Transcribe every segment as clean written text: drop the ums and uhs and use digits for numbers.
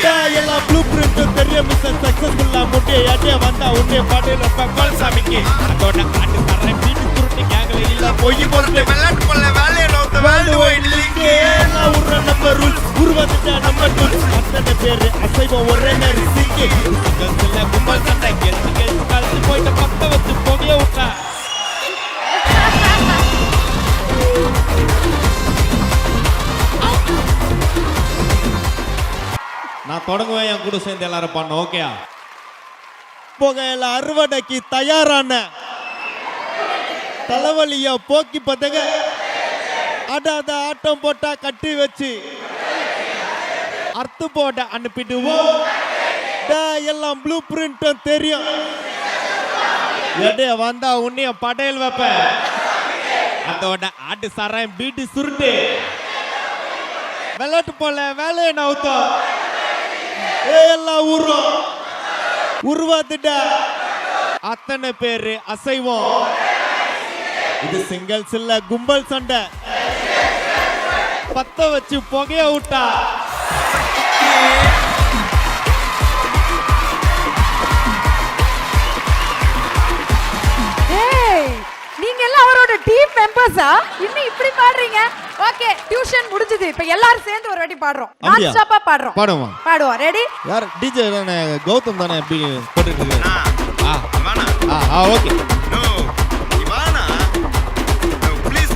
எல்லாம் blue print பெரிய mission சக்சஸ்ஃபுல்லா முட்டே அடே வந்தா உன்னே பாடல பக்கல் சாமிக்கு அதோட காட்டு தரே பீட்டு குருட்டி கேங்கல இல்ல போய் போறது விளையாட்டு போல வேலைய நோத்த வேர்ல்ட் வைட் லீக் நான் உற நம்பர் ரூல் உருவத்த நம்ம டூல் அத்தனை பேர் அசைவம் ஒரே நேரம் சிங்கி சிங்கல்ல கும்பல் சண்டை கெல்தி கலந்து போயிட்ட பக்க வச்சு போகிய விட்டா நான் தொடங்குவேன் என் கூட சேர்ந்து எல்லாரும் பண்ண ஓகேயா புகையில அறுவடைக்கு தயாரான தலைவலிய போக்கி பதக அடாத ஆட்டம் போட்டா கட்டி வச்சு அர்த்து போட அனுப்பிடுவோம் எல்லாம் ப்ளூ பிரிண்ட்டும் தெரியும் எடே வந்தா உன்னைய படையல் வைப்ப அதோட ஆட்டு சராயம் பீட்டு சுருட்டு விளையாட்டு போல வேலையை நவுத்தோம் எல்லாம் உருவாத்துட்ட அத்தனை பேரு அசைவோம் இது சிங்கிள்ஸ் இல்ல கும்பல் சண்டை பத்த வச்சு புகைய விட்டா நீங்க எல்லாம் அவரோட டீம் மெம்பர்ஸா இன்னும் இப்படி பாடுறீங்க ஓகே டியூஷன் முடிஞ்சது இப்ப எல்லாரும் சேர்ந்து ஒரு வாட்டி பாடுறோம் நான் ஸ்டாப்பா பாடுறோம் பாடுவோம் ரெடி யார் டிஜே தானே கௌதம் தானே எப்படி போட்டுட்டு இருக்காரு ஓகே நோ இவானா நோ ப்ளீஸ்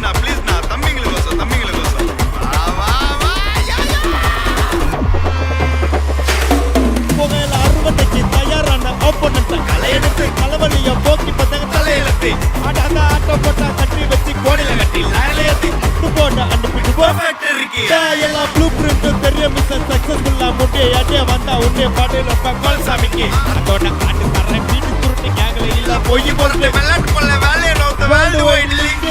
நான் தம்பிங்களுக்கு வா வா வா புகையில அறுவடைக்கு தயாரான ஓப்பனன்ட் கலையெடுத்து கலவலிய போக்கி பத்தங்க தலையிலத்தி அடாத ஆட்டம் போட்டா கட்டி வச்சு கோடில கட்டி லாரில ஏத்தி அத்து போட அனுப்பிட்டு பெர்ஃபெக்ட் இருக்கு எல்லாம் ப்ளூ பிரிண்ட் பெரிய மிஷன் சக்சஸ்ஃபுல்லா முட்டே அடே வந்தா உன்னே பாடல பக்கல் சாமிக்கு அதோட காட்டு தரே பீட்டு குருட்டி கேங்கல இல்ல போய் போறது விளையாட்டு போல வேலைய நோத்த வேர்ல்ட் வைட் லீக்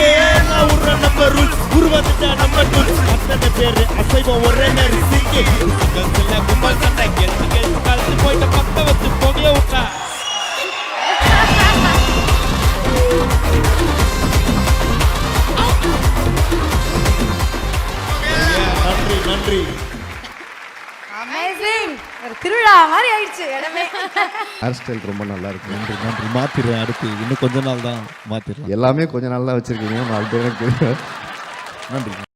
நான் உற நம்பர் ரூல் உருவத்த நம்ம டூல் அத்தனை பேர் அசைவம் ஒரே நேரம் சிங்கி சிங்கல்ல கும்பல் சண்டை கெல்தி கலந்து போயிட்ட பக்க வச்சு போகிய விட்டா நன்றி அமேசிங் ஒரு திருவிழா மாதிரி ஆயிடுச்சு இடமே ஹேர் ஸ்டைல் ரொம்ப நல்லா இருக்கு. நன்றி மாத்திடுறேன் அடுத்து இன்னும் கொஞ்ச நாள் தான் மாத்திடுறேன் எல்லாமே கொஞ்சம் நல்லா வச்சிருக்கீங்க. 4 பேருக்கு நன்றி.